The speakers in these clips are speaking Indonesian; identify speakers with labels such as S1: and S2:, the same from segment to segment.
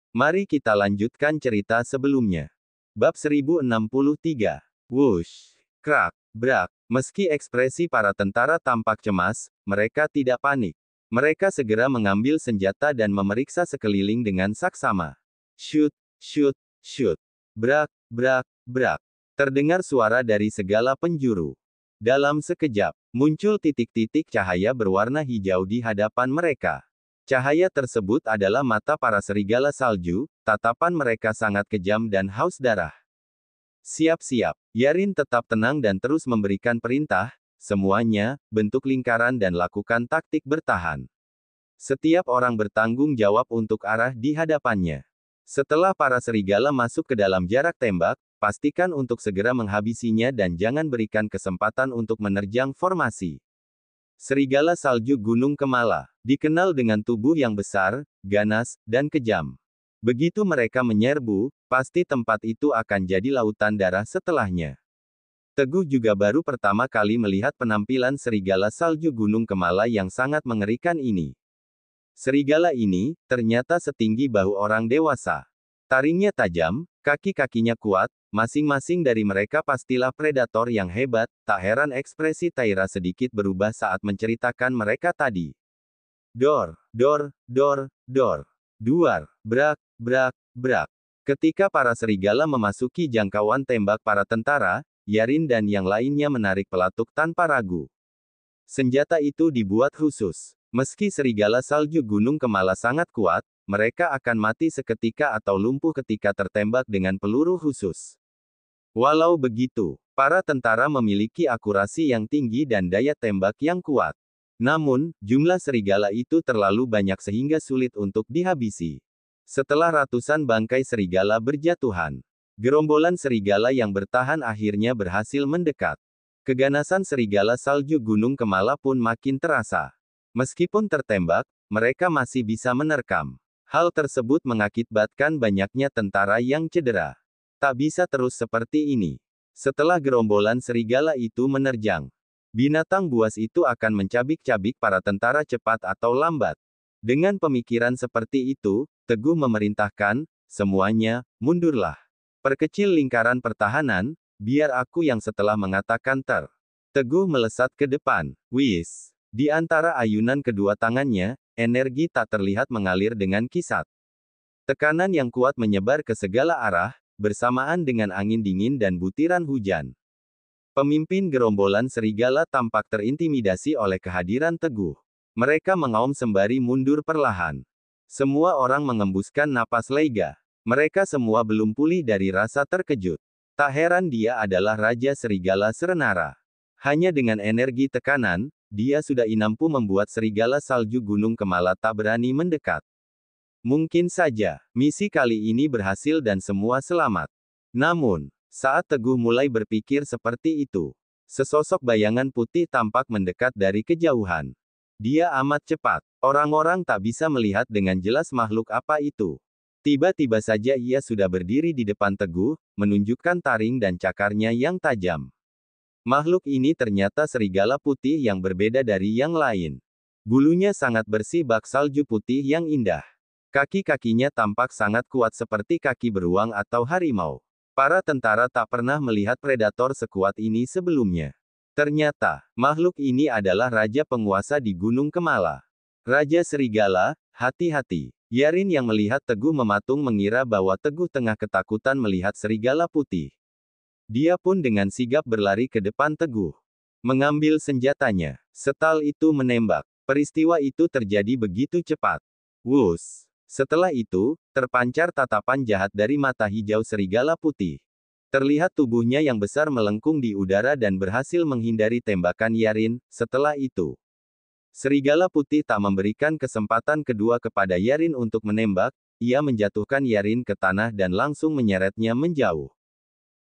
S1: Mari kita lanjutkan cerita sebelumnya. Bab 1063. Wush. Krak. Brak. Meski ekspresi para tentara tampak cemas, mereka tidak panik. Mereka segera mengambil senjata dan memeriksa sekeliling dengan saksama. Shoot, shoot, shoot. Brak, brak, brak. Terdengar suara dari segala penjuru. Dalam sekejap, muncul titik-titik cahaya berwarna hijau di hadapan mereka. Cahaya tersebut adalah mata para serigala salju, tatapan mereka sangat kejam dan haus darah. Siap-siap, Yarin tetap tenang dan terus memberikan perintah, semuanya, bentuk lingkaran dan lakukan taktik bertahan. Setiap orang bertanggung jawab untuk arah di hadapannya. Setelah para serigala masuk ke dalam jarak tembak, pastikan untuk segera menghabisinya dan jangan berikan kesempatan untuk menerjang formasi. Serigala salju Gunung Kemala dikenal dengan tubuh yang besar, ganas, dan kejam. Begitu mereka menyerbu, pasti tempat itu akan jadi lautan darah setelahnya. Teguh juga baru pertama kali melihat penampilan serigala salju Gunung Kemala yang sangat mengerikan ini. Serigala ini, ternyata setinggi bahu orang dewasa. Taringnya tajam, kaki-kakinya kuat, masing-masing dari mereka pastilah predator yang hebat, tak heran ekspresi Taira sedikit berubah saat menceritakan mereka tadi. Dor, dor, dor, dor. Duar, brak, brak, brak. Ketika para serigala memasuki jangkauan tembak para tentara, Yarin dan yang lainnya menarik pelatuk tanpa ragu. Senjata itu dibuat khusus. Meski serigala salju Gunung Kemala sangat kuat, mereka akan mati seketika atau lumpuh ketika tertembak dengan peluru khusus. Walau begitu, para tentara memiliki akurasi yang tinggi dan daya tembak yang kuat. Namun, jumlah serigala itu terlalu banyak sehingga sulit untuk dihabisi. Setelah ratusan bangkai serigala berjatuhan, gerombolan serigala yang bertahan akhirnya berhasil mendekat. Keganasan serigala salju Gunung Kemala pun makin terasa. Meskipun tertembak, mereka masih bisa menerkam. Hal tersebut mengakibatkan banyaknya tentara yang cedera. Tak bisa terus seperti ini. Setelah gerombolan serigala itu menerjang, binatang buas itu akan mencabik-cabik para tentara cepat atau lambat. Dengan pemikiran seperti itu, Teguh memerintahkan, semuanya, mundurlah. Perkecil lingkaran pertahanan, biar aku yang setelah mengatakan Teguh melesat ke depan. Wis. Di antara ayunan kedua tangannya, energi tak terlihat mengalir dengan kisat. Tekanan yang kuat menyebar ke segala arah, bersamaan dengan angin dingin dan butiran hujan. Pemimpin gerombolan serigala tampak terintimidasi oleh kehadiran Teguh. Mereka mengaum sembari mundur perlahan. Semua orang mengembuskan napas lega. Mereka semua belum pulih dari rasa terkejut. Tak heran dia adalah Raja Serigala Serenara. Hanya dengan energi tekanan, dia sudah mampu membuat serigala salju Gunung Kemala tak berani mendekat. Mungkin saja, misi kali ini berhasil dan semua selamat. Namun, saat Teguh mulai berpikir seperti itu, sesosok bayangan putih tampak mendekat dari kejauhan. Dia amat cepat. Orang-orang tak bisa melihat dengan jelas makhluk apa itu. Tiba-tiba saja ia sudah berdiri di depan Teguh, menunjukkan taring dan cakarnya yang tajam. Makhluk ini ternyata serigala putih yang berbeda dari yang lain. Bulunya sangat bersih bak salju putih yang indah. Kaki-kakinya tampak sangat kuat seperti kaki beruang atau harimau. Para tentara tak pernah melihat predator sekuat ini sebelumnya. Ternyata, makhluk ini adalah raja penguasa di Gunung Kemala. Raja Serigala, hati-hati. Yarin yang melihat Teguh mematung mengira bahwa Teguh tengah ketakutan melihat serigala putih. Dia pun dengan sigap berlari ke depan Teguh. Mengambil senjatanya. Setal itu menembak. Peristiwa itu terjadi begitu cepat. Wus. Setelah itu, terpancar tatapan jahat dari mata hijau serigala putih. Terlihat tubuhnya yang besar melengkung di udara dan berhasil menghindari tembakan Yarin. Setelah itu, serigala putih tak memberikan kesempatan kedua kepada Yarin untuk menembak. Ia menjatuhkan Yarin ke tanah dan langsung menyeretnya menjauh.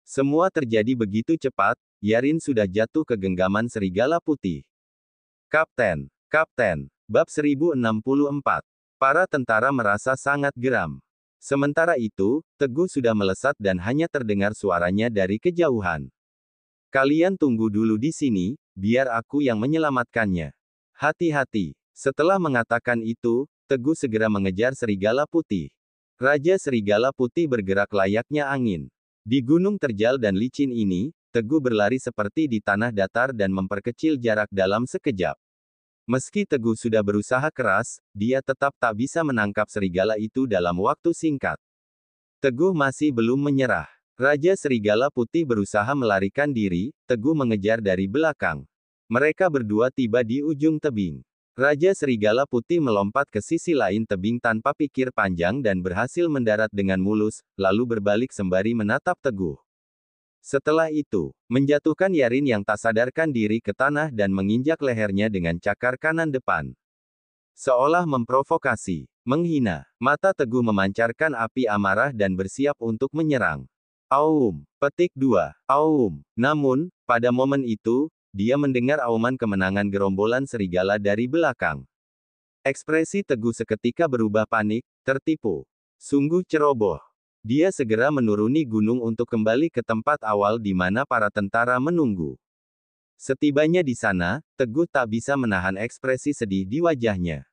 S1: Semua terjadi begitu cepat, Yarin sudah jatuh ke genggaman serigala putih. Kapten, Kapten, bab 1064. Para tentara merasa sangat geram. Sementara itu, Teguh sudah melesat dan hanya terdengar suaranya dari kejauhan. Kalian tunggu dulu di sini, biar aku yang menyelamatkannya. Hati-hati. Setelah mengatakan itu, Teguh segera mengejar serigala putih. Raja Serigala Putih bergerak layaknya angin. Di gunung terjal dan licin ini, Teguh berlari seperti di tanah datar dan memperkecil jarak dalam sekejap. Meski Teguh sudah berusaha keras, dia tetap tak bisa menangkap serigala itu dalam waktu singkat. Teguh masih belum menyerah. Raja Serigala Putih berusaha melarikan diri, Teguh mengejar dari belakang. Mereka berdua tiba di ujung tebing. Raja Serigala Putih melompat ke sisi lain tebing tanpa pikir panjang dan berhasil mendarat dengan mulus, lalu berbalik sembari menatap Teguh. Setelah itu, menjatuhkan Yarin yang tak sadarkan diri ke tanah dan menginjak lehernya dengan cakar kanan depan. Seolah memprovokasi, menghina, mata Teguh memancarkan api amarah dan bersiap untuk menyerang. Aum, petik 2, aum. Namun, pada momen itu, dia mendengar auman kemenangan gerombolan serigala dari belakang. Ekspresi Teguh seketika berubah panik, tertipu. Sungguh ceroboh. Dia segera menuruni gunung untuk kembali ke tempat awal di mana para tentara menunggu. Setibanya di sana, Teguh tak bisa menahan ekspresi sedih di wajahnya.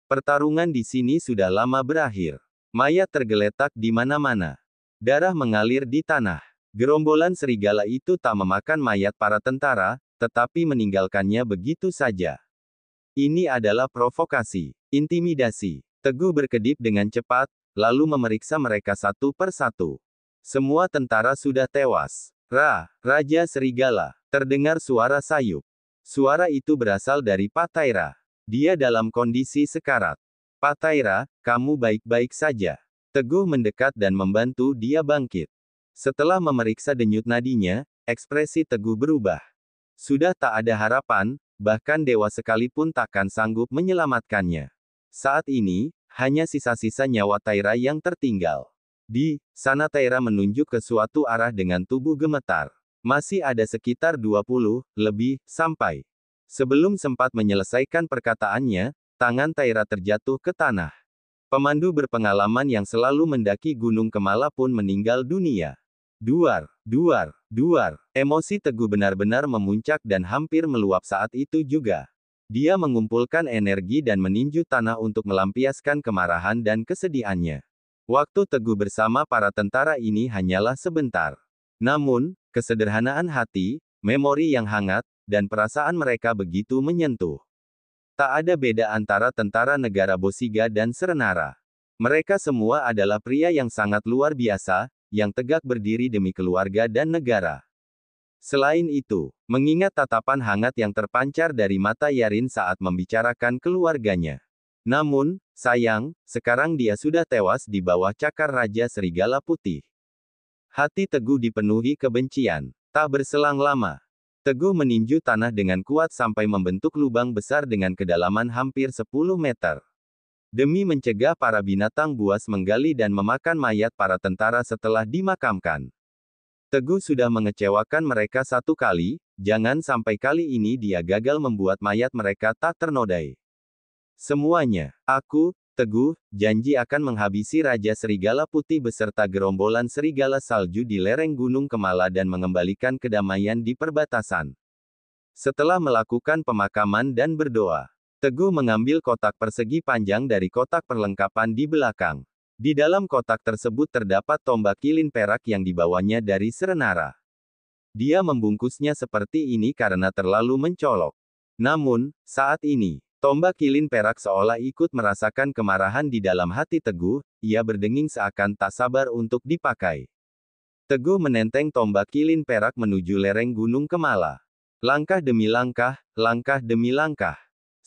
S1: Pertarungan di sini sudah lama berakhir. Mayat tergeletak di mana-mana. Darah mengalir di tanah. Gerombolan serigala itu tak memakan mayat para tentara, tetapi meninggalkannya begitu saja. Ini adalah provokasi, intimidasi. Teguh berkedip dengan cepat, lalu memeriksa mereka satu per satu. Semua tentara sudah tewas. Raja Serigala. Terdengar suara sayup. Suara itu berasal dari Pataira. Dia dalam kondisi sekarat. Pataira, kamu baik-baik saja. Teguh mendekat dan membantu dia bangkit. Setelah memeriksa denyut nadinya, ekspresi Teguh berubah. Sudah tak ada harapan, bahkan dewa sekalipun takkan sanggup menyelamatkannya. Saat ini, hanya sisa-sisa nyawa Taira yang tertinggal. Di sana Taira menunjuk ke suatu arah dengan tubuh gemetar. Masih ada sekitar 20, lebih, sampai. Sebelum sempat menyelesaikan perkataannya, tangan Taira terjatuh ke tanah. Pemandu berpengalaman yang selalu mendaki Gunung Kemala pun meninggal dunia. Duar. Emosi Teguh benar-benar memuncak dan hampir meluap saat itu juga. Dia mengumpulkan energi dan meninju tanah untuk melampiaskan kemarahan dan kesedihannya. Waktu Teguh bersama para tentara ini hanyalah sebentar. Namun, kesederhanaan hati, memori yang hangat, dan perasaan mereka begitu menyentuh. Tak ada beda antara tentara negara Bosiga dan Serenara. Mereka semua adalah pria yang sangat luar biasa, yang tegak berdiri demi keluarga dan negara. Selain itu, mengingat tatapan hangat yang terpancar dari mata Yarin saat membicarakan keluarganya. Namun, sayang, sekarang dia sudah tewas di bawah cakar Raja Serigala Putih. Hati Teguh dipenuhi kebencian. Tak berselang lama, Teguh meninju tanah dengan kuat sampai membentuk lubang besar dengan kedalaman hampir 10 meter. Demi mencegah para binatang buas menggali dan memakan mayat para tentara setelah dimakamkan. Teguh sudah mengecewakan mereka satu kali, jangan sampai kali ini dia gagal membuat mayat mereka tak ternodai. Semuanya, aku, Teguh, janji akan menghabisi Raja Serigala Putih beserta gerombolan serigala salju di lereng Gunung Kemala dan mengembalikan kedamaian di perbatasan. Setelah melakukan pemakaman dan berdoa, Teguh mengambil kotak persegi panjang dari kotak perlengkapan di belakang. Di dalam kotak tersebut terdapat tombak kilin perak yang dibawanya dari Serenara. Dia membungkusnya seperti ini karena terlalu mencolok. Namun, saat ini, tombak kilin perak seolah ikut merasakan kemarahan di dalam hati Teguh, ia berdenging seakan tak sabar untuk dipakai. Teguh menenteng tombak kilin perak menuju lereng Gunung Kemala. Langkah demi langkah demi langkah.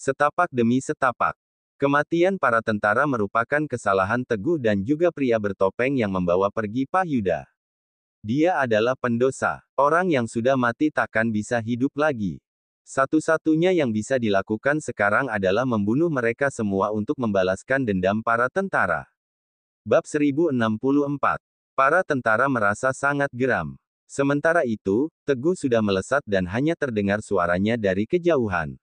S1: Setapak demi setapak. Kematian para tentara merupakan kesalahan Teguh dan juga pria bertopeng yang membawa pergi Pahyuda. Dia adalah pendosa. Orang yang sudah mati takkan bisa hidup lagi. Satu-satunya yang bisa dilakukan sekarang adalah membunuh mereka semua untuk membalaskan dendam para tentara. Bab 1064. Para tentara merasa sangat geram. Sementara itu, Teguh sudah melesat dan hanya terdengar suaranya dari kejauhan.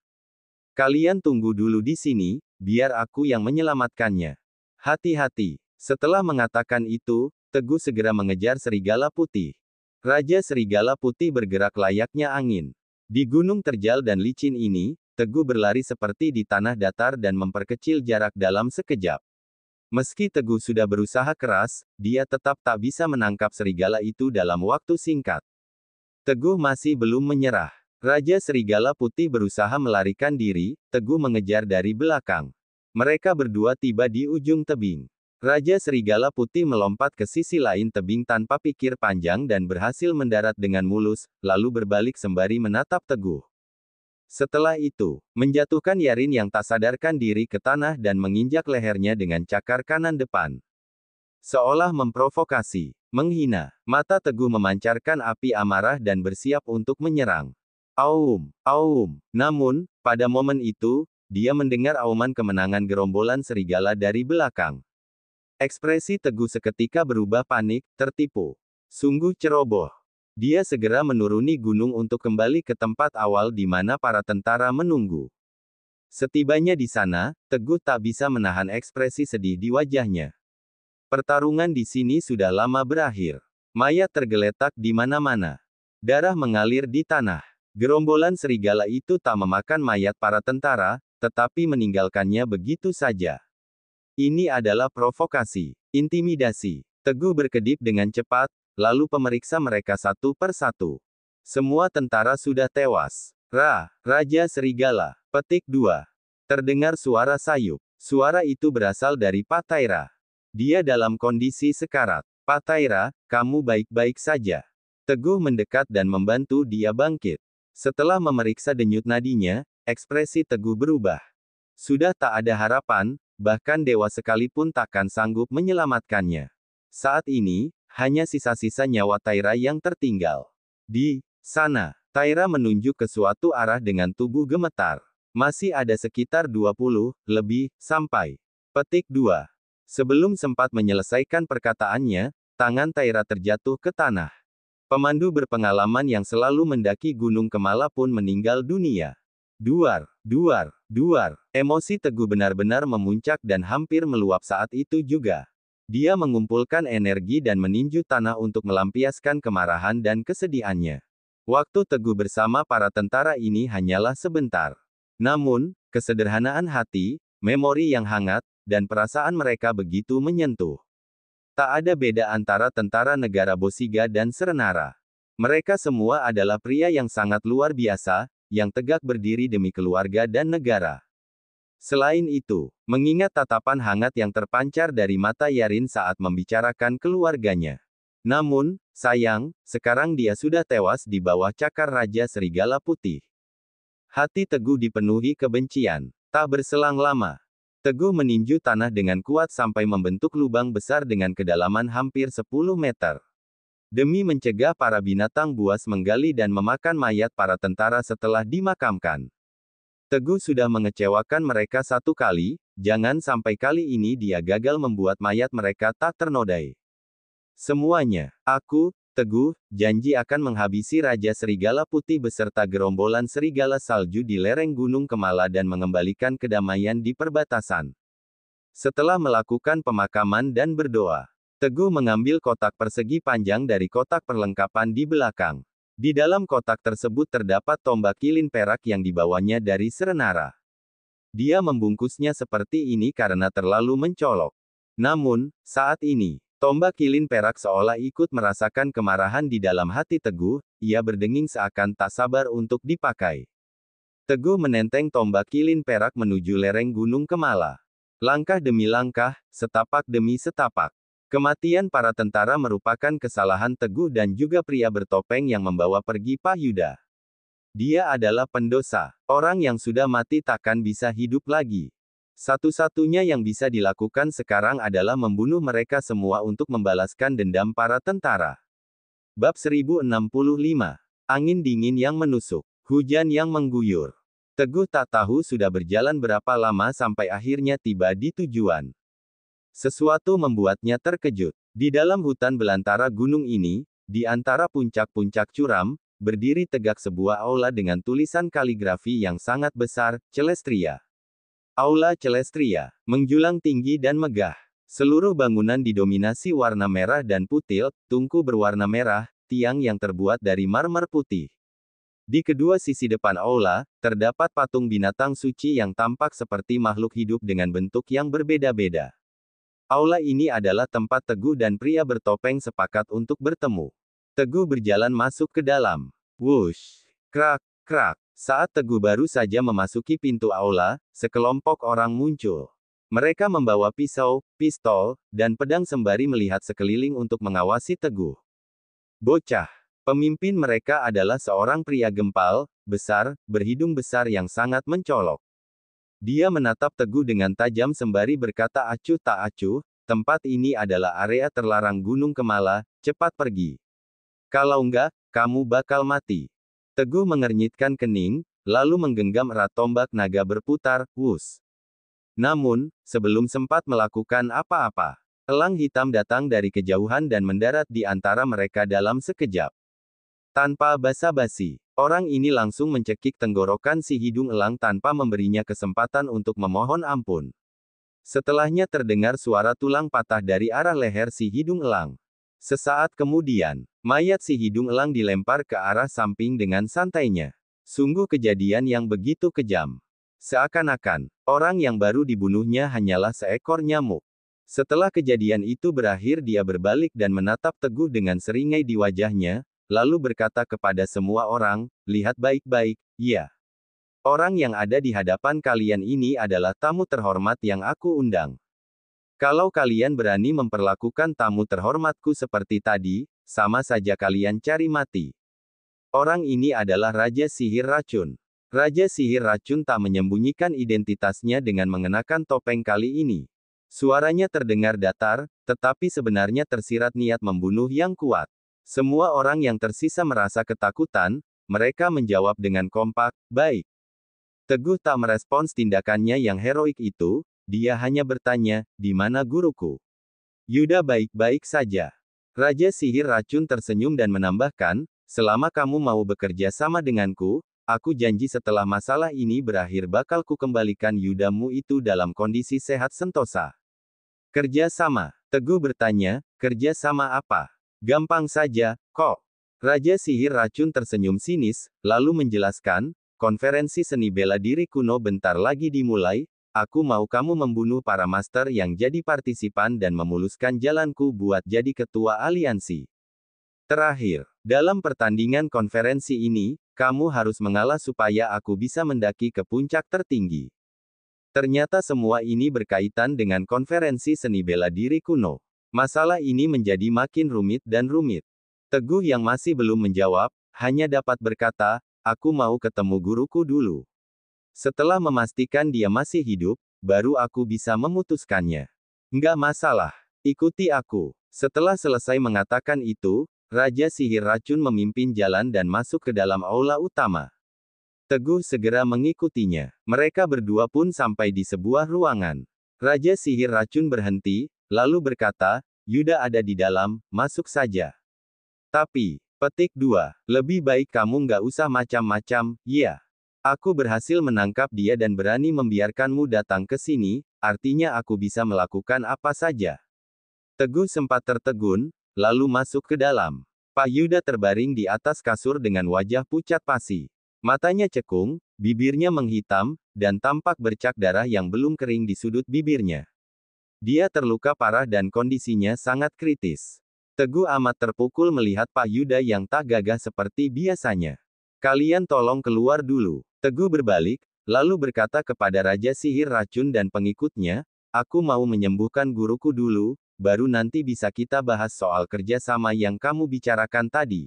S1: Kalian tunggu dulu di sini, biar aku yang menyelamatkannya. Hati-hati. Setelah mengatakan itu, Teguh segera mengejar Serigala Putih. Raja Serigala Putih bergerak layaknya angin. Di gunung terjal dan licin ini, Teguh berlari seperti di tanah datar dan memperkecil jarak dalam sekejap. Meski Teguh sudah berusaha keras, dia tetap tak bisa menangkap serigala itu dalam waktu singkat. Teguh masih belum menyerah. Raja Serigala Putih berusaha melarikan diri, Teguh mengejar dari belakang. Mereka berdua tiba di ujung tebing. Raja Serigala Putih melompat ke sisi lain tebing tanpa pikir panjang dan berhasil mendarat dengan mulus, lalu berbalik sembari menatap Teguh. Setelah itu, menjatuhkan Yarin yang tak sadarkan diri ke tanah dan menginjak lehernya dengan cakar kanan depan. Seolah memprovokasi, menghina, mata Teguh memancarkan api amarah dan bersiap untuk menyerang. Aum, aum. Namun, pada momen itu, dia mendengar auman kemenangan gerombolan serigala dari belakang. Ekspresi Teguh seketika berubah panik, tertipu. Sungguh ceroboh. Dia segera menuruni gunung untuk kembali ke tempat awal di mana para tentara menunggu. Setibanya di sana, Teguh tak bisa menahan ekspresi sedih di wajahnya. Pertarungan di sini sudah lama berakhir. Mayat tergeletak di mana-mana. Darah mengalir di tanah. Gerombolan serigala itu tak memakan mayat para tentara, tetapi meninggalkannya begitu saja. Ini adalah provokasi, intimidasi. Teguh berkedip dengan cepat, lalu pemeriksa mereka satu per satu. Semua tentara sudah tewas. Raja Serigala. Petik 2. Terdengar suara sayup. Suara itu berasal dari Pataira. Dia dalam kondisi sekarat. Pataira, kamu baik-baik saja. Teguh mendekat dan membantu dia bangkit. Setelah memeriksa denyut nadinya, ekspresi Teguh berubah. Sudah tak ada harapan, bahkan dewa sekalipun takkan sanggup menyelamatkannya. Saat ini, hanya sisa-sisa nyawa Taira yang tertinggal. Di sana, Taira menunjuk ke suatu arah dengan tubuh gemetar. Masih ada sekitar 20, lebih, sampai. Petik 2. Sebelum sempat menyelesaikan perkataannya, tangan Taira terjatuh ke tanah. Pemandu berpengalaman yang selalu mendaki Gunung Kemala pun meninggal dunia. Duar, duar, duar. Emosi Teguh benar-benar memuncak dan hampir meluap saat itu juga. Dia mengumpulkan energi dan meninju tanah untuk melampiaskan kemarahan dan kesedihannya. Waktu Teguh bersama para tentara ini hanyalah sebentar. Namun, kesederhanaan hati, memori yang hangat, dan perasaan mereka begitu menyentuh. Tak ada beda antara tentara negara Bosiga dan Serenara. Mereka semua adalah pria yang sangat luar biasa, yang tegak berdiri demi keluarga dan negara. Selain itu, mengingat tatapan hangat yang terpancar dari mata Yarin saat membicarakan keluarganya. Namun, sayang, sekarang dia sudah tewas di bawah cakar Raja Serigala Putih. Hati Teguh dipenuhi kebencian. Tak berselang lama, Teguh meninju tanah dengan kuat sampai membentuk lubang besar dengan kedalaman hampir 10 meter. Demi mencegah para binatang buas menggali dan memakan mayat para tentara setelah dimakamkan. Teguh sudah mengecewakan mereka satu kali, jangan sampai kali ini dia gagal membuat mayat mereka tak ternodai. Semuanya, aku, Teguh, janji akan menghabisi Raja Serigala Putih beserta gerombolan serigala salju di lereng Gunung Kemala dan mengembalikan kedamaian di perbatasan. Setelah melakukan pemakaman dan berdoa, Teguh mengambil kotak persegi panjang dari kotak perlengkapan di belakang. Di dalam kotak tersebut terdapat tombak kilin perak yang dibawanya dari Serenara. Dia membungkusnya seperti ini karena terlalu mencolok. Namun, saat ini, tombak kilin perak seolah ikut merasakan kemarahan di dalam hati Teguh, ia berdenging seakan tak sabar untuk dipakai. Teguh menenteng tombak kilin perak menuju lereng Gunung Kemala. Langkah demi langkah, setapak demi setapak. Kematian para tentara merupakan kesalahan Teguh dan juga pria bertopeng yang membawa pergi Pak Yuda. Dia adalah pendosa. Orang yang sudah mati takkan bisa hidup lagi. Satu-satunya yang bisa dilakukan sekarang adalah membunuh mereka semua untuk membalaskan dendam para tentara. Bab 1065. Angin dingin yang menusuk. Hujan yang mengguyur. Teguh tak tahu sudah berjalan berapa lama sampai akhirnya tiba di tujuan. Sesuatu membuatnya terkejut. Di dalam hutan belantara gunung ini, di antara puncak-puncak curam, berdiri tegak sebuah aula dengan tulisan kaligrafi yang sangat besar, Celestria. Aula Celestria, menjulang tinggi dan megah. Seluruh bangunan didominasi warna merah dan putih, tungku berwarna merah, tiang yang terbuat dari marmer putih. Di kedua sisi depan aula, terdapat patung binatang suci yang tampak seperti makhluk hidup dengan bentuk yang berbeda-beda. Aula ini adalah tempat Teguh dan pria bertopeng sepakat untuk bertemu. Teguh berjalan masuk ke dalam. Wush! Krak, krak. Saat Teguh baru saja memasuki pintu aula, sekelompok orang muncul. Mereka membawa pisau, pistol, dan pedang sembari melihat sekeliling untuk mengawasi Teguh. Bocah. Pemimpin mereka adalah seorang pria gempal, besar, berhidung besar yang sangat mencolok. Dia menatap Teguh dengan tajam sembari berkata acuh tak acuh, tempat ini adalah area terlarang Gunung Kemala, cepat pergi. Kalau enggak, kamu bakal mati. Teguh mengernyitkan kening, lalu menggenggam erat tombak naga berputar, wus. Namun, sebelum sempat melakukan apa-apa, elang hitam datang dari kejauhan dan mendarat di antara mereka dalam sekejap. Tanpa basa-basi, orang ini langsung mencekik tenggorokan si hidung elang tanpa memberinya kesempatan untuk memohon ampun. Setelahnya terdengar suara tulang patah dari arah leher si hidung elang. Sesaat kemudian, mayat si hidung elang dilempar ke arah samping dengan santainya. Sungguh kejadian yang begitu kejam. Seakan-akan, orang yang baru dibunuhnya hanyalah seekor nyamuk. Setelah kejadian itu berakhir dia berbalik dan menatap Teguh dengan seringai di wajahnya, lalu berkata kepada semua orang, lihat baik-baik, ya. Orang yang ada di hadapan kalian ini adalah tamu terhormat yang aku undang. Kalau kalian berani memperlakukan tamu terhormatku seperti tadi, sama saja kalian cari mati. Orang ini adalah Raja Sihir Racun. Raja Sihir Racun tak menyembunyikan identitasnya dengan mengenakan topeng kali ini. Suaranya terdengar datar, tetapi sebenarnya tersirat niat membunuh yang kuat. Semua orang yang tersisa merasa ketakutan, mereka menjawab dengan kompak, baik. Teguh tak merespons tindakannya yang heroik itu, dia hanya bertanya, di mana guruku? Yuda baik-baik saja. Raja Sihir Racun tersenyum dan menambahkan, selama kamu mau bekerja sama denganku, aku janji setelah masalah ini berakhir bakal ku kembalikan Yudamu itu dalam kondisi sehat sentosa. Kerja sama? Teguh bertanya, kerja sama apa? Gampang saja, kok. Raja Sihir Racun tersenyum sinis, lalu menjelaskan, konferensi seni bela diri kuno bentar lagi dimulai, aku mau kamu membunuh para master yang jadi partisipan dan memuluskan jalanku buat jadi ketua aliansi. Terakhir, dalam pertandingan konferensi ini, kamu harus mengalah supaya aku bisa mendaki ke puncak tertinggi. Ternyata semua ini berkaitan dengan konferensi seni bela diri kuno. Masalah ini menjadi makin rumit dan rumit. Teguh yang masih belum menjawab, hanya dapat berkata, aku mau ketemu guruku dulu. Setelah memastikan dia masih hidup, baru aku bisa memutuskannya. Nggak masalah. Ikuti aku. Setelah selesai mengatakan itu, Raja Sihir Racun memimpin jalan dan masuk ke dalam aula utama. Teguh segera mengikutinya. Mereka berdua pun sampai di sebuah ruangan. Raja Sihir Racun berhenti, lalu berkata, Yuda ada di dalam, masuk saja. Tapi, petik 2, lebih baik kamu nggak usah macam-macam, ya. Aku berhasil menangkap dia dan berani membiarkanmu datang ke sini, artinya aku bisa melakukan apa saja. Teguh sempat tertegun, lalu masuk ke dalam. Pak Yuda terbaring di atas kasur dengan wajah pucat pasi. Matanya cekung, bibirnya menghitam, dan tampak bercak darah yang belum kering di sudut bibirnya. Dia terluka parah dan kondisinya sangat kritis. Teguh amat terpukul melihat Pak Yuda yang tak gagah seperti biasanya. Kalian tolong keluar dulu. Teguh berbalik, lalu berkata kepada Raja Sihir Racun dan pengikutnya, aku mau menyembuhkan guruku dulu, baru nanti bisa kita bahas soal kerjasama yang kamu bicarakan tadi.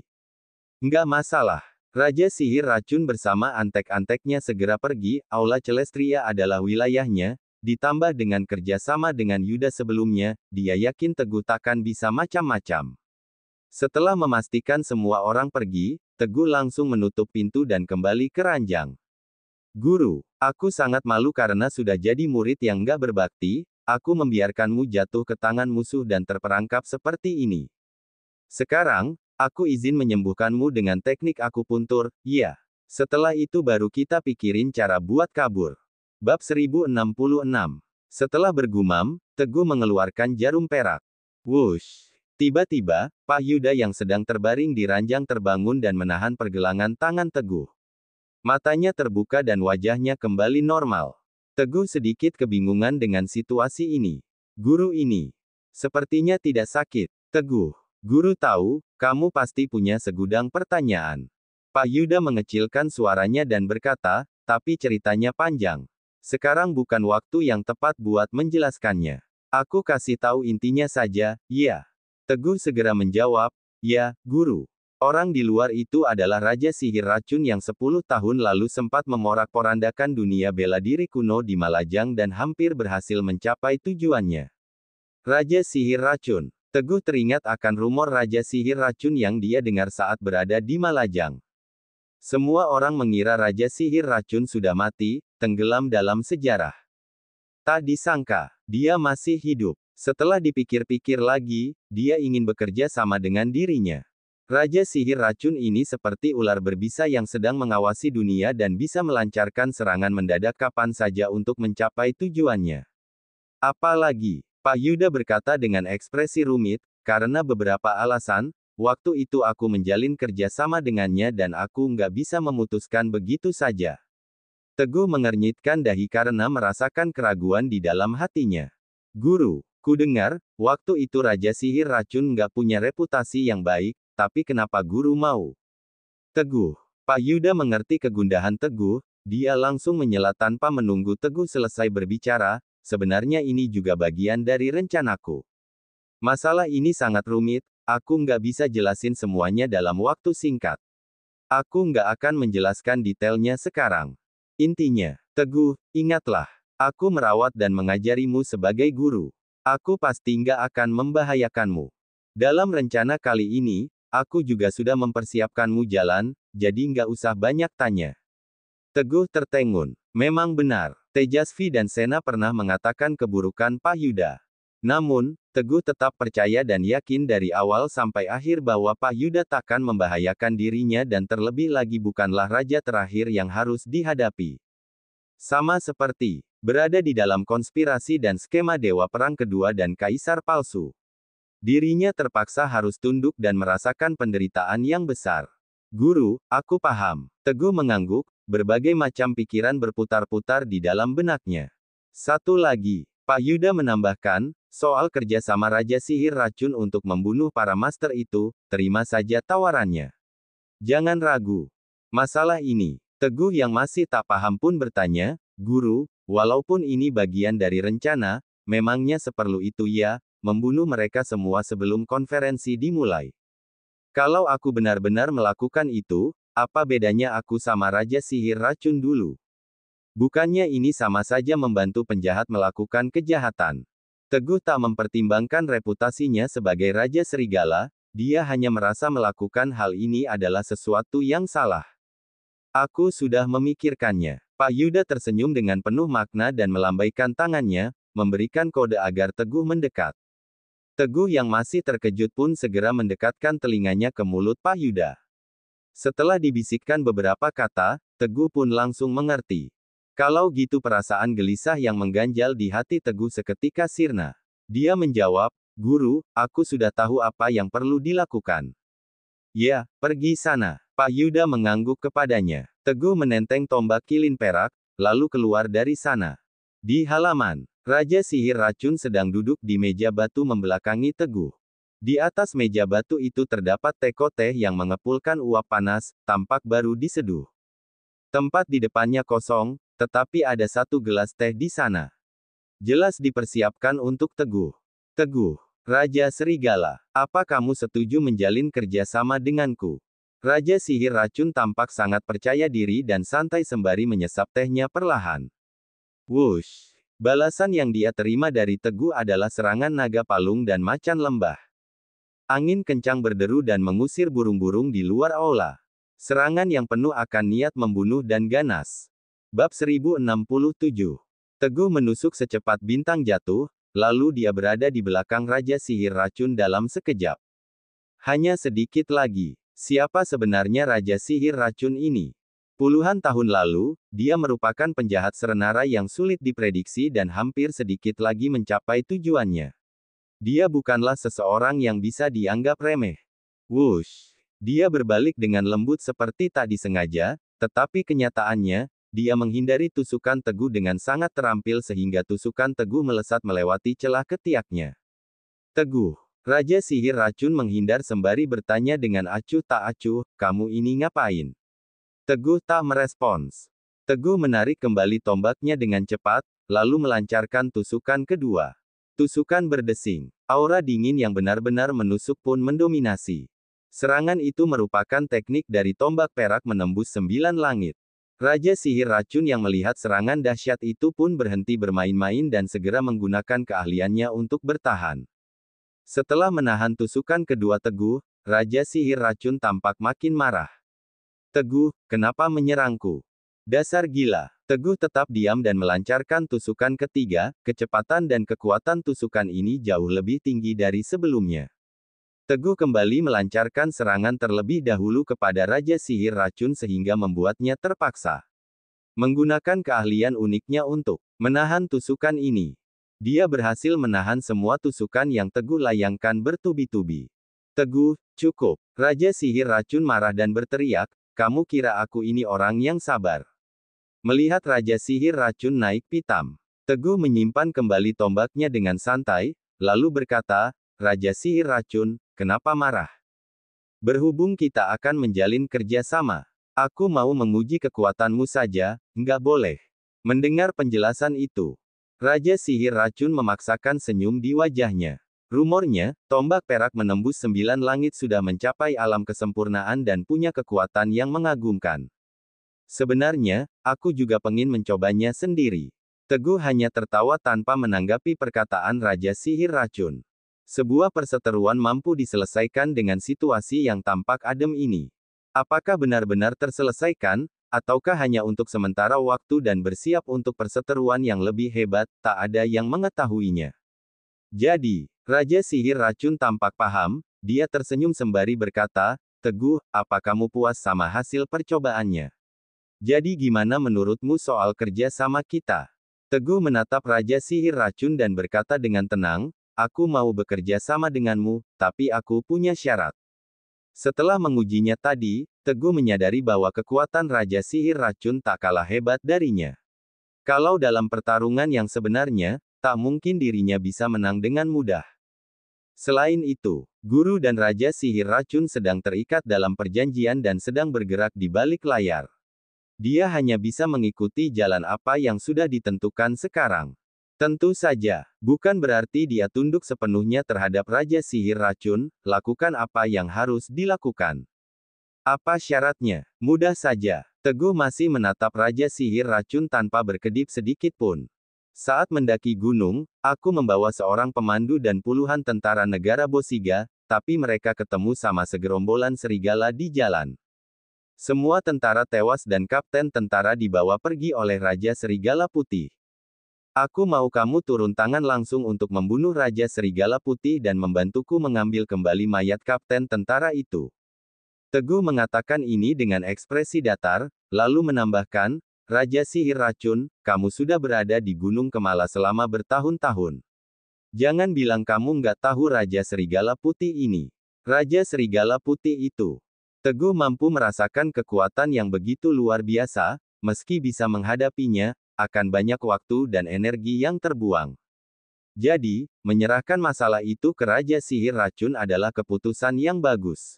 S1: Nggak masalah. Raja Sihir Racun bersama antek-anteknya segera pergi, Aula Celestria adalah wilayahnya, ditambah dengan kerjasama dengan Yuda sebelumnya, dia yakin Teguh takkan bisa macam-macam. Setelah memastikan semua orang pergi, Teguh langsung menutup pintu dan kembali ke ranjang. Guru, aku sangat malu karena sudah jadi murid yang nggak berbakti, aku membiarkanmu jatuh ke tangan musuh dan terperangkap seperti ini. Sekarang, aku izin menyembuhkanmu dengan teknik akupuntur, ya. Setelah itu baru kita pikirin cara buat kabur. Bab 1066. Setelah bergumam, Teguh mengeluarkan jarum perak. Wush! Tiba-tiba, Pak Yuda yang sedang terbaring di ranjang terbangun dan menahan pergelangan tangan Teguh. Matanya terbuka dan wajahnya kembali normal. Teguh sedikit kebingungan dengan situasi ini. Guru ini sepertinya tidak sakit. Teguh. Guru tahu, kamu pasti punya segudang pertanyaan. Pak Yuda mengecilkan suaranya dan berkata, tapi ceritanya panjang. Sekarang bukan waktu yang tepat buat menjelaskannya. Aku kasih tahu intinya saja, ya. Teguh segera menjawab, ya, Guru. Orang di luar itu adalah Raja Sihir Racun yang 10 tahun lalu sempat memorak-porandakan dunia bela diri kuno di Malajang dan hampir berhasil mencapai tujuannya. Raja Sihir Racun. Teguh teringat akan rumor Raja Sihir Racun yang dia dengar saat berada di Malajang. Semua orang mengira Raja Sihir Racun sudah mati, tenggelam dalam sejarah. Tak disangka, dia masih hidup. Setelah dipikir-pikir lagi, dia ingin bekerja sama dengan dirinya. Raja Sihir Racun ini seperti ular berbisa yang sedang mengawasi dunia dan bisa melancarkan serangan mendadak kapan saja untuk mencapai tujuannya. Apalagi, Pak Yuda berkata dengan ekspresi rumit, karena beberapa alasan, waktu itu aku menjalin kerja sama dengannya dan aku nggak bisa memutuskan begitu saja. Teguh mengernyitkan dahi karena merasakan keraguan di dalam hatinya. Guru, ku dengar, waktu itu Raja Sihir Racun nggak punya reputasi yang baik, tapi kenapa Guru mau? Teguh. Pak Yuda mengerti kegundahan Teguh, dia langsung menyela tanpa menunggu Teguh selesai berbicara, sebenarnya ini juga bagian dari rencanaku. Masalah ini sangat rumit, aku nggak bisa jelasin semuanya dalam waktu singkat. Aku nggak akan menjelaskan detailnya sekarang. Intinya, Teguh, ingatlah, aku merawat dan mengajarimu sebagai guru. Aku pasti nggak akan membahayakanmu. Dalam rencana kali ini, aku juga sudah mempersiapkanmu jalan, jadi nggak usah banyak tanya. Teguh tertengun. Memang benar, Tejasvi dan Sena pernah mengatakan keburukan Pak Yuda. Namun, Teguh tetap percaya dan yakin dari awal sampai akhir bahwa Pak Yuda takkan membahayakan dirinya dan terlebih lagi bukanlah raja terakhir yang harus dihadapi. Sama seperti berada di dalam konspirasi dan skema Dewa Perang Kedua dan Kaisar Palsu. Dirinya terpaksa harus tunduk dan merasakan penderitaan yang besar. Guru, aku paham. Teguh mengangguk, berbagai macam pikiran berputar-putar di dalam benaknya. Satu lagi, Pak Yuda menambahkan, soal kerjasama Raja Sihir Racun untuk membunuh para master itu, terima saja tawarannya. Jangan ragu. Masalah ini, Teguh yang masih tak paham pun bertanya, Guru, walaupun ini bagian dari rencana, memangnya seperlu itu ya, membunuh mereka semua sebelum konferensi dimulai. Kalau aku benar-benar melakukan itu, apa bedanya aku sama Raja Sihir Racun dulu? Bukannya ini sama saja membantu penjahat melakukan kejahatan. Teguh tak mempertimbangkan reputasinya sebagai Raja Serigala, dia hanya merasa melakukan hal ini adalah sesuatu yang salah. Aku sudah memikirkannya. Pak Yuda tersenyum dengan penuh makna dan melambaikan tangannya, memberikan kode agar Teguh mendekat. Teguh yang masih terkejut pun segera mendekatkan telinganya ke mulut Pak Yuda. Setelah dibisikkan beberapa kata, Teguh pun langsung mengerti. Kalau gitu perasaan gelisah yang mengganjal di hati Teguh seketika sirna. Dia menjawab, Guru, aku sudah tahu apa yang perlu dilakukan. Ya, pergi sana. Pak Yuda mengangguk kepadanya. Teguh menenteng tombak kilin perak, lalu keluar dari sana. Di halaman, Raja Sihir Racun sedang duduk di meja batu membelakangi Teguh. Di atas meja batu itu terdapat teko teh yang mengepulkan uap panas, tampak baru diseduh. Tempat di depannya kosong, tetapi ada satu gelas teh di sana. Jelas dipersiapkan untuk Teguh. Teguh, Raja Serigala, apa kamu setuju menjalin kerjasama denganku? Raja Sihir Racun tampak sangat percaya diri dan santai sembari menyesap tehnya perlahan. Wush! Balasan yang dia terima dari Teguh adalah serangan naga palung dan macan lembah. Angin kencang berderu dan mengusir burung-burung di luar aula. Serangan yang penuh akan niat membunuh dan ganas. Bab 1067. Teguh menusuk secepat bintang jatuh, lalu dia berada di belakang Raja Sihir Racun dalam sekejap. Hanya sedikit lagi. Siapa sebenarnya Raja Sihir Racun ini? Puluhan tahun lalu, dia merupakan penjahat serenara yang sulit diprediksi dan hampir sedikit lagi mencapai tujuannya. Dia bukanlah seseorang yang bisa dianggap remeh. Wush! Dia berbalik dengan lembut seperti tak disengaja, tetapi kenyataannya, dia menghindari tusukan Teguh dengan sangat terampil sehingga tusukan Teguh melesat melewati celah ketiaknya. Teguh. Raja Sihir Racun menghindar sembari bertanya dengan acuh tak acuh, kamu ini ngapain? Teguh tak merespons. Teguh menarik kembali tombaknya dengan cepat, lalu melancarkan tusukan kedua. Tusukan berdesing. Aura dingin yang benar-benar menusuk pun mendominasi. Serangan itu merupakan teknik dari tombak perak menembus 9 langit. Raja Sihir Racun yang melihat serangan dahsyat itu pun berhenti bermain-main dan segera menggunakan keahliannya untuk bertahan. Setelah menahan tusukan kedua Teguh, Raja Sihir Racun tampak makin marah. Teguh, kenapa menyerangku? Dasar gila. Teguh tetap diam dan melancarkan tusukan ketiga, kecepatan dan kekuatan tusukan ini jauh lebih tinggi dari sebelumnya. Teguh kembali melancarkan serangan terlebih dahulu kepada Raja Sihir Racun sehingga membuatnya terpaksa menggunakan keahlian uniknya untuk menahan tusukan ini. Dia berhasil menahan semua tusukan yang Teguh layangkan bertubi-tubi. Teguh, cukup. Raja Sihir Racun marah dan berteriak, kamu kira aku ini orang yang sabar? Melihat Raja Sihir Racun naik pitam, Teguh menyimpan kembali tombaknya dengan santai, lalu berkata, Raja Sihir Racun, kenapa marah? Berhubung kita akan menjalin kerjasama, aku mau menguji kekuatanmu saja, nggak boleh. Mendengar penjelasan itu, Raja Sihir Racun memaksakan senyum di wajahnya. Rumornya, tombak perak menembus 9 langit sudah mencapai alam kesempurnaan dan punya kekuatan yang mengagumkan. Sebenarnya, aku juga pengin mencobanya sendiri. Teguh hanya tertawa tanpa menanggapi perkataan Raja Sihir Racun. Sebuah perseteruan mampu diselesaikan dengan situasi yang tampak adem ini. Apakah benar-benar terselesaikan? Ataukah hanya untuk sementara waktu dan bersiap untuk perseteruan yang lebih hebat, tak ada yang mengetahuinya. Jadi, Raja Sihir Racun tampak paham, dia tersenyum sembari berkata, Teguh, apa kamu puas sama hasil percobaannya? Jadi gimana menurutmu soal kerja sama kita? Teguh menatap Raja Sihir Racun dan berkata dengan tenang, aku mau bekerja sama denganmu, tapi aku punya syarat. Setelah mengujinya tadi, Teguh menyadari bahwa kekuatan Raja Sihir Racun tak kalah hebat darinya. Kalau dalam pertarungan yang sebenarnya, tak mungkin dirinya bisa menang dengan mudah. Selain itu, Guru dan Raja Sihir Racun sedang terikat dalam perjanjian dan sedang bergerak di balik layar. Dia hanya bisa mengikuti jalan apa yang sudah ditentukan sekarang. Tentu saja, bukan berarti dia tunduk sepenuhnya terhadap Raja Sihir Racun, lakukan apa yang harus dilakukan. Apa syaratnya? Mudah saja. Teguh masih menatap Raja Sihir Racun tanpa berkedip sedikit pun. Saat mendaki gunung, aku membawa seorang pemandu dan puluhan tentara negara Bosiga, tapi mereka ketemu sama segerombolan serigala di jalan. Semua tentara tewas dan kapten tentara dibawa pergi oleh Raja Serigala Putih. Aku mau kamu turun tangan langsung untuk membunuh Raja Serigala Putih dan membantuku mengambil kembali mayat kapten tentara itu. Teguh mengatakan ini dengan ekspresi datar, lalu menambahkan, Raja Sihir Racun, kamu sudah berada di Gunung Kemala selama bertahun-tahun. Jangan bilang kamu nggak tahu Raja Serigala Putih ini. Raja Serigala Putih itu. Teguh mampu merasakan kekuatan yang begitu luar biasa, meski bisa menghadapinya, akan banyak waktu dan energi yang terbuang. Jadi, menyerahkan masalah itu ke Raja Sihir Racun adalah keputusan yang bagus.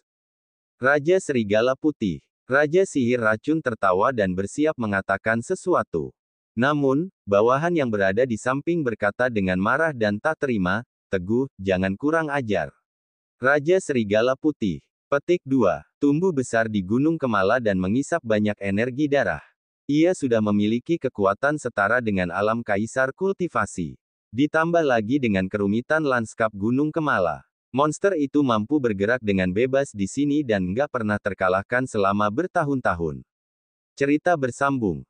S1: Raja Serigala Putih. Raja Sihir Racun tertawa dan bersiap mengatakan sesuatu. Namun, bawahan yang berada di samping berkata dengan marah dan tak terima, Teguh, jangan kurang ajar. Raja Serigala Putih. Petik 2. Tumbuh besar di Gunung Kemala dan mengisap banyak energi darah. Ia sudah memiliki kekuatan setara dengan alam kaisar kultivasi. Ditambah lagi dengan kerumitan lanskap Gunung Kemala. Monster itu mampu bergerak dengan bebas di sini dan nggak pernah terkalahkan selama bertahun-tahun. Cerita bersambung.